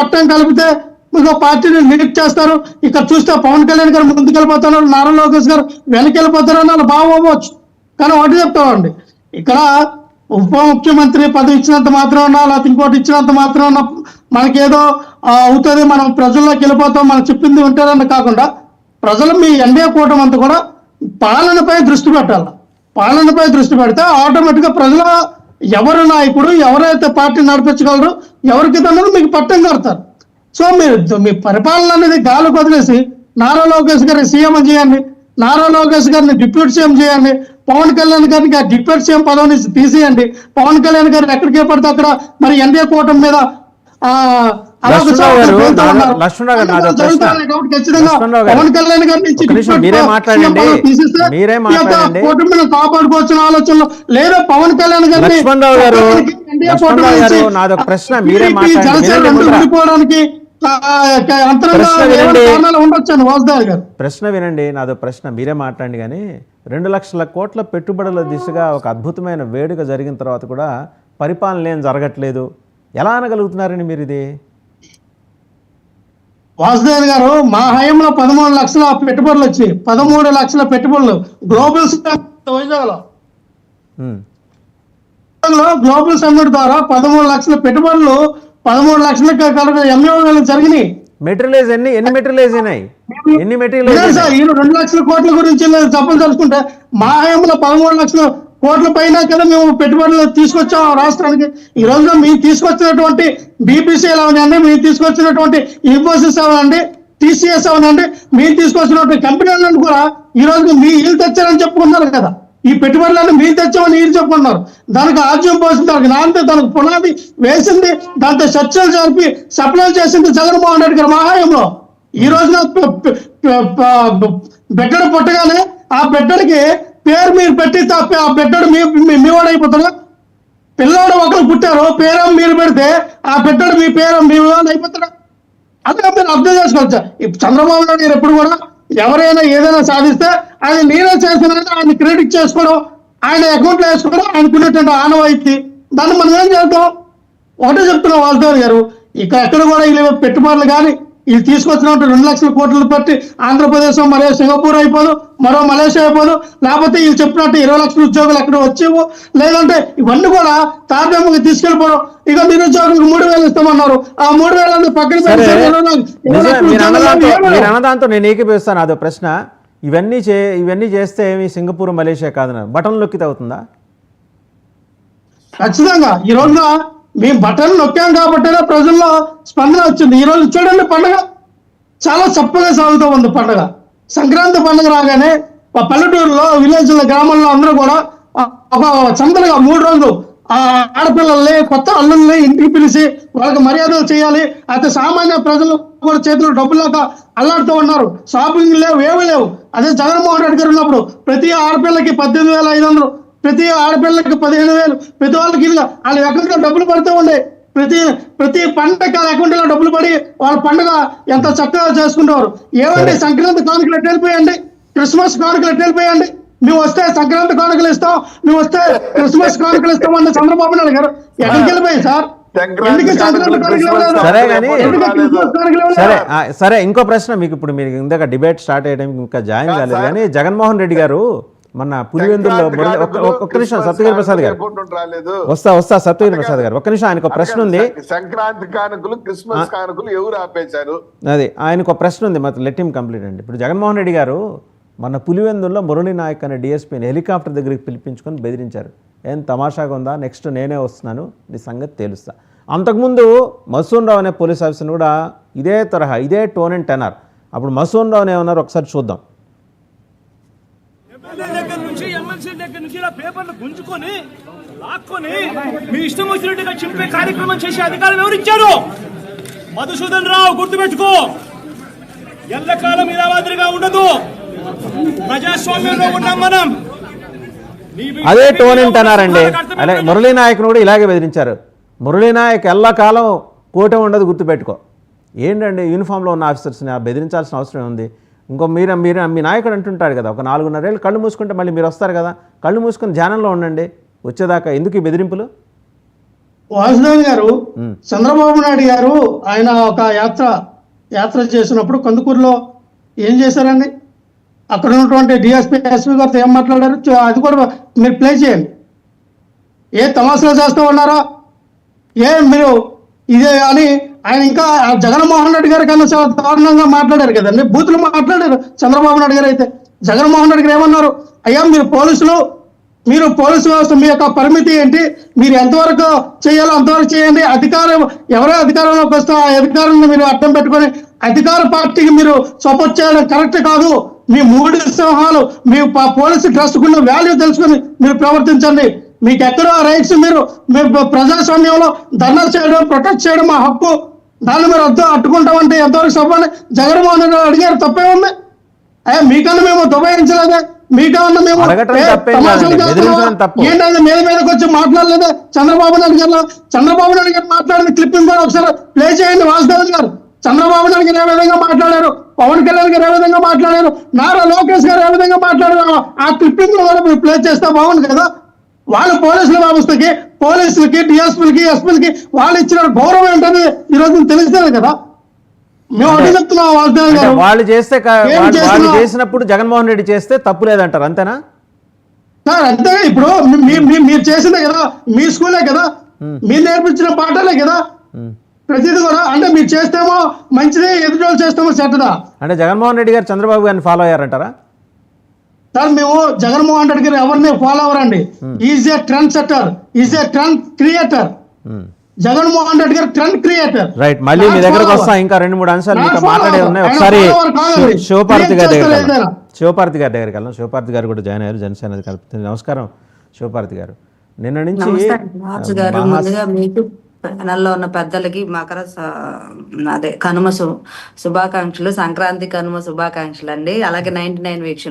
పట్టం కలిపితే ఇంకో పార్టీని లీడ్ చేస్తారు. ఇక్కడ చూస్తే పవన్ కళ్యాణ్ గారు ముందుకెళ్ళిపోతున్నారు, నారా లోకేష్ గారు వెనకెళ్ళిపోతారు అని వాళ్ళు బాగోవచ్చు. కానీ ఒకటి చెప్తామండి, ఇక్కడ ఉప ముఖ్యమంత్రి పదవి ఇచ్చినంత మాత్రం లేకపోతే ఇంకోటి ఇచ్చినంత మాత్రం మనకేదో అవుతుంది, మనం ప్రజల్లోకి వెళ్ళిపోతాం, మనం చెప్పింది ఉంటారని కాకుండా ప్రజలు మీ ఎన్డీఏ కూటమి అంతా కూడా పాలనపై దృష్టి పెట్టాలి. పాలనపై దృష్టి పెడితే ఆటోమేటిక్గా ప్రజల ఎవరు నాయకుడు, ఎవరైతే పార్టీ నడిపించగలరు, ఎవరికి అన్నది మీకు పట్టం కడతారు. సో మీరు మీ పరిపాలన అనేది గాలికి వదిలేసి నారా లోకేష్ గారిని సీఎం చేయండి, నారా లోకేష్ గారిని డిప్యూటీ సీఎం చేయండి, పవన్ కళ్యాణ్ గారికి ఆ డిప్యూటీ సీఎం పదవిని తీసేయండి. పవన్ కళ్యాణ్ గారిని ఎక్కడికి పడితే అక్కడ మరి ఎన్డీఏ కూటమి మీద పవన్ కళ్యాణ్ గారి నుంచి కూటమిని కాపాడుకోవచ్చిన ఆలోచనలో లేదా పవన్ కళ్యాణ్ గారిని విడిపోవడానికి ప్రశ్న వినండి. నాదో ప్రశ్న, మీరే మాట్లాడండి. కానీ 2 లక్షల కోట్ల పెట్టుబడుల దిశగా ఒక అద్భుతమైన వేడుక జరిగిన తర్వాత కూడా పరిపాలన ఏం జరగట్లేదు, ఎలా అనగలుగుతున్నారని మీరు? ఇది వాసుదేవ్ గారు, మా హయాంలో 13 లక్షల పెట్టుబడులు వచ్చాయి. 13 లక్షల పెట్టుబడులు గ్లోబల్ వైజాగ్లో గ్లోబల్ సమ్మిట్ ద్వారా 13 లక్షల పెట్టుబడులు 13 లక్షల ఎంఏఓ జరిగినాయి. మెటీరియలైజ్ ఎన్ని మెటీరియలైజ్ అయినాయి? ఎన్ని మెటీరియలైజ్? 2 లక్షల కోట్ల గురించి చెప్పలు తెలుసుకుంటే మా హయాంలో 13 లక్షల కోట్ల పైన కదా మేము పెట్టుబడులు తీసుకొచ్చాం రాష్ట్రానికి. ఈ రోజున మేము తీసుకొచ్చినటువంటి బీపీసీఎల్ అవనండి, మేము తీసుకొచ్చినటువంటి ఇన్ఫోసిస్ అవనండి, టీసీఎస్ అవనండి, మేము తీసుకొచ్చినటువంటి కంపెనీలను కూడా ఈ రోజు మీ వీళ్ళు తెచ్చారని చెప్పుకున్నారు కదా. ఈ పెట్టుబడులను మీరు తెచ్చామని వీళ్ళు చెప్పుకున్నారు. దానికి ఆజ్యం పోసింది, దానికి నాంతే, దానికి పునాది వేసింది, దాంతో చర్చలు జరిపి సప్లై చేసింది జగన్మోహన్ రెడ్డి గారు మా హయాంలో. ఈ రోజున బిడ్డడు పుట్టగానే ఆ బిడ్డడికి పేరు మీరు పెట్టి ఆ బిడ్డడు మీ వాడైపోతారు. పిల్లోడు ఒకరు పుట్టారు, పేరు మీరు పెడితే ఆ బిడ్డడు మీ పేరు మీ వాడు అయిపోతారా? అందుకే మీరు అర్థం చేసుకోవచ్చు. చంద్రబాబు నాయుడు గారు ఎప్పుడు కూడా ఎవరైనా ఏదైనా సాధిస్తే ఆయన నేనే చేస్తానంటే ఆయన క్రెడిట్ చేసుకోవడం, ఆయన అకౌంట్లో వేసుకోవడం ఆయనకున్నటువంటి ఆనవాయితీ. దాన్ని మనం ఏం చేద్దాం? ఒకటే చెప్తున్నాం వాసుదేవ్ గారు, ఇక ఎక్కడ కూడా వీళ్ళు పెట్టుబడులు కానీ ఇది తీసుకొచ్చినట్టు 2 లక్షల కోట్లు బట్టి ఆంధ్రప్రదేశ్ మరో సింగపూర్ అయిపోదు, మరో మలేషియా అయిపోదు, లేకపోతే వీళ్ళు చెప్పినట్టు 20 లక్షల ఉద్యోగులు ఎక్కడ వచ్చేవు, లేదంటే ఇవన్నీ కూడా తారతమ్యంగా తీసుకెళ్ళిపోవడం. ఇక నిరుద్యోగులకు 3,000 ఇస్తామన్నారు, ఆ 3,000 పక్కన అన్నదాంతో నేను ఏకీపిస్తాను. అదో ప్రశ్న, ఇవన్నీ చేస్తే ఏమి సింగపూర్ మలేషియా కాదన్నారు, బటన్ నొక్కితే అవుతుందా? ఖచ్చితంగా ఈ రోజున మేము బటన్ నొక్కాం కాబట్టే ప్రజల్లో స్పందన వచ్చింది. ఈ రోజు చూడండి, పండుగ చాలా చప్పగా సాగుతూ ఉంది. పండుగ సంక్రాంతి పండుగ రాగానే పల్లెటూరులో, విలేజ్లో, గ్రామాల్లో అందరూ కూడా ఒక చందలుగా 3 రోజులు ఆ ఆడపిల్లల్ని, కొత్త అల్లుల్ని ఇంటికి పిలిచి వాళ్ళకి మర్యాదలు చేయాలి. అయితే సామాన్య ప్రజలు కూడా చేతులు డబ్బులేక అల్లాడుతూ ఉన్నారు. షాపింగ్ లేవు, ఏమీ లేవు. అదే జగన్మోహన్ రెడ్డి గారు ఉన్నప్పుడు ప్రతి ఆడపిల్లకి 18,500, ప్రతి ఆడపిల్లకి 15,000, ప్రతి వాళ్ళకి వాళ్ళ అకౌంట్లో డబ్బులు పడుతూ ఉండే. ప్రతి పండగ అకౌంట్ లో డబ్బులు పడి వాళ్ళ పండుగ ఎంత చక్కగా చేసుకుంటారు. ఏమండి, సంక్రాంతి కానుకలు ఎట్టెళ్ళిపోయండి, క్రిస్మస్ కానుకలు ఎట్టెళ్ళిపోయండి. మేము వస్తే సంక్రాంతి కానుకలు ఇస్తాం, మేము వస్తే క్రిస్మస్ కానుకలు ఇస్తాం అన్న చంద్రబాబు నాయుడు గారు ఎక్కడికి వెళ్ళిపోయాయి సార్? సరే, ఇంకో ప్రశ్న మీకు. ఇప్పుడు మీరు ఇందాక డిబేట్ స్టార్ట్ అయ్యడానికి ఇంకా జాయిన్ కాలేదు, కానీ జగన్మోహన్ రెడ్డి గారు మన పులివెందుల్లో ఒక్క నిమిషం, సత్యగిరి ప్రసాద్ గారు వస్తా సత్యగిరి ప్రసాద్ గారు ఒక్క నిమిషం, ఆయనకు ఒక ప్రశ్న ఉంది. సంక్రాంతి కానుకలు, క్రిస్మస్ కానుకలు ఎవరు ఆపేశారు? అది ఆయనకు ఒక ప్రశ్న ఉంది, మాత్రం లెట్ హిమ్ కంప్లీట్ అండి. ఇప్పుడు జగన్మోహన్ రెడ్డి గారు మన పులివెందుల్లో మురళీ నాయక్ అనే డిఎస్పీని హెలికాప్టర్ దగ్గరికి పిలిపించుకొని బెదిరించారు. ఏం తమాషాగా ఉందా, నెక్స్ట్ నేనే వస్తున్నాను, నీ సంగతి తేలుస్తా. అంతకుముందు మసూన్ రావు అనే పోలీస్ ఆఫీసర్ని కూడా ఇదే తరహా, ఇదే టోన్ అండ్ టెనర్. అప్పుడు మసూన్ రావు ఏమన్నారు ఒకసారి చూద్దాం. దగ్గర నుంచి ఎమ్మెల్సీ దగ్గర నుంచి ఇలా పేపర్లు గుంజుకొని లాక్కొని మీ ఇష్టం వచ్చినట్టుగా చింపే కార్యక్రమం చేసే అధికారం ఎవరిచ్చారు? మధుసూదన్ రావు, గుర్తుపెట్టుకో. ఎల్లకాలం ఇలా మాదిరిగా ఉండదు, ప్రజాస్వామ్యంలో ఉన్నాం మనం. అదే టోన్ అంటున్నారండి. అదే మురళీ నాయక్ను కూడా ఇలాగే బెదిరించారు. మురళీ నాయక్ ఎల్లకాలం కూటమి ఉండదు, గుర్తుపెట్టుకో. ఏంటండి, యూనిఫామ్లో ఉన్న ఆఫీసర్స్ని బెదిరించాల్సిన అవసరం ఉంది? ఇంకో మీరు మీ నాయకుడు అంటుంటాడు కదా, ఒక 4.5 ఏళ్ళు కళ్ళు మూసుకుంటే మళ్ళీ మీరు వస్తారు కదా, కళ్ళు మూసుకొని ధ్యానంలో ఉండండి వచ్చేదాకా. ఎందుకు ఈ బెదిరింపులు? వాసుదేవ్ గారు, ఉమ్. చంద్రబాబు నాయుడు గారు ఆయన ఒక యాత్ర చేసినప్పుడు కందుకూరులో ఏం చేశారండి? అక్కడ ఉన్నటువంటి డిఎస్పీ ఎస్పీ గారితో ఏం మాట్లాడారు? అది కూడా మీరు ప్లే చేయండి. ఏ తమాషాలు చేస్తూ ఉన్నారా? మీరు ఇదే అని ఆయన ఇంకా జగన్మోహన్ రెడ్డి గారి కన్నా చాలా దారుణంగా మాట్లాడారు కదండి, బూతులు మాట్లాడారు చంద్రబాబు నాయుడు గారు. అయితే జగన్మోహన్ రెడ్డి గారు ఏమన్నారు? అయ్యా మీరు పోలీసు వ్యవస్థ మీ యొక్క పరిమితి ఏంటి, మీరు ఎంతవరకు చేయాలో అంతవరకు చేయండి. ఎవరో అధికారంలోకి వస్తే ఆ అధికారాన్ని మీరు అడ్డం పెట్టుకొని అధికార పార్టీకి మీరు సపోర్ట్ చేయడం కరెక్ట్ కాదు. మీ 3 సింహాలు మీ పోలీసు ట్రస్ట్కున్న వాల్యూ తెలుసుకొని మీరు ప్రవర్తించండి. మీకు ఎక్కడో రైట్స్ మీరు ప్రజాస్వామ్యంలో ధర్నా చేయడం, ప్రొటెక్ట్ చేయడం మా హక్కు, దాన్ని మీరు అట్టుకుంటామంటే ఎంతవరకు సభని జగన్మోహన్ రెడ్డి అడిగారు. తప్పే ఉంది? మీకన్నా మేము దుబాయించలేదే, మీకన్నా మేము అడగటం తప్పేం కాదండి, బెదిరించడం తప్పు. ఏంటంటే మీదకి వచ్చి మాట్లాడలేదే చంద్రబాబు నాయుడు గారు మాట్లాడిన క్లిప్పింగ్ కూడా ఒకసారి ప్లే చేయండి. వాసుదేవ్ గారు చంద్రబాబు నాయుడు గారు ఏ విధంగా మాట్లాడారు, పవన్ కళ్యాణ్ గారు ఏ విధంగా మాట్లాడారు, నారా లోకేష్ గారు ఏ విధంగా మాట్లాడారు, ఆ క్లిప్పింగ్ కూడా మీరు ప్లే చేస్తే బాగుంది కదా. వాళ్ళు పోలీసుల వ్యవస్థకి, పోలీసులకి, డిఎస్పీలకి, ఎస్పీలకి వాళ్ళు ఇచ్చిన గౌరవం ఏంటని ఈ రోజు తెలుస్తుంది కదా. మేము అడిగి చెప్తున్నాం వాసుదేవ్ అంటే గారు. వాళ్ళు చేస్తే వాళ్ళు చేస్తున్నావు? చేసినప్పుడు జగన్మోహన్ రెడ్డి చేస్తే తప్పు లేదంటారు, అంతేనా? సార్ అంతే, ఇప్పుడు మీరు చేసిందే కదా, మీ స్కూలే కదా, మీరు నేర్పించిన పాఠాలే కదా ప్రతిదీ కూడా. అంటే మీరు చేస్తేమో మంచిదే, ఎదుటి వాళ్ళు చేస్తేమో చెడ్డదా? అంటే జగన్మోహన్ రెడ్డి గారు చంద్రబాబు గారిని ఫాలో అయ్యారంటారా? సార్ మేము జగన్మోహన్ రెడ్డి గారు ఎవరిని ఫాలో అవ్వరండి. Is a trend setter, is a trend creator. Jaganmohan Reddy గారు ట్రెండ్ క్రియేటర్. రైట్, మళ్ళీ మీ దగ్గరకు వస్తా. ఇంకా 2-3 అంశాలు మీతో మాట్లాడే ఉన్నాయి. ఒకసారి శివపార్తి గారి దగ్గరికి వెళ్దాం. శివపార్తి గారు కూడా జాయిన్ అయ్యారు, జనసేన అధికారి. నమస్కారం శివపార్తి గారు. నిన్న నుంచి రాజు గారు, ముందుగా మీకు ప్యానల్లో ఉన్న పెద్దలకి కనుమ శుభాకాంక్షలు, సంక్రాంతి కనుమ శుభాకాంక్షలు అండి. అలాగే 99 వీక్షలు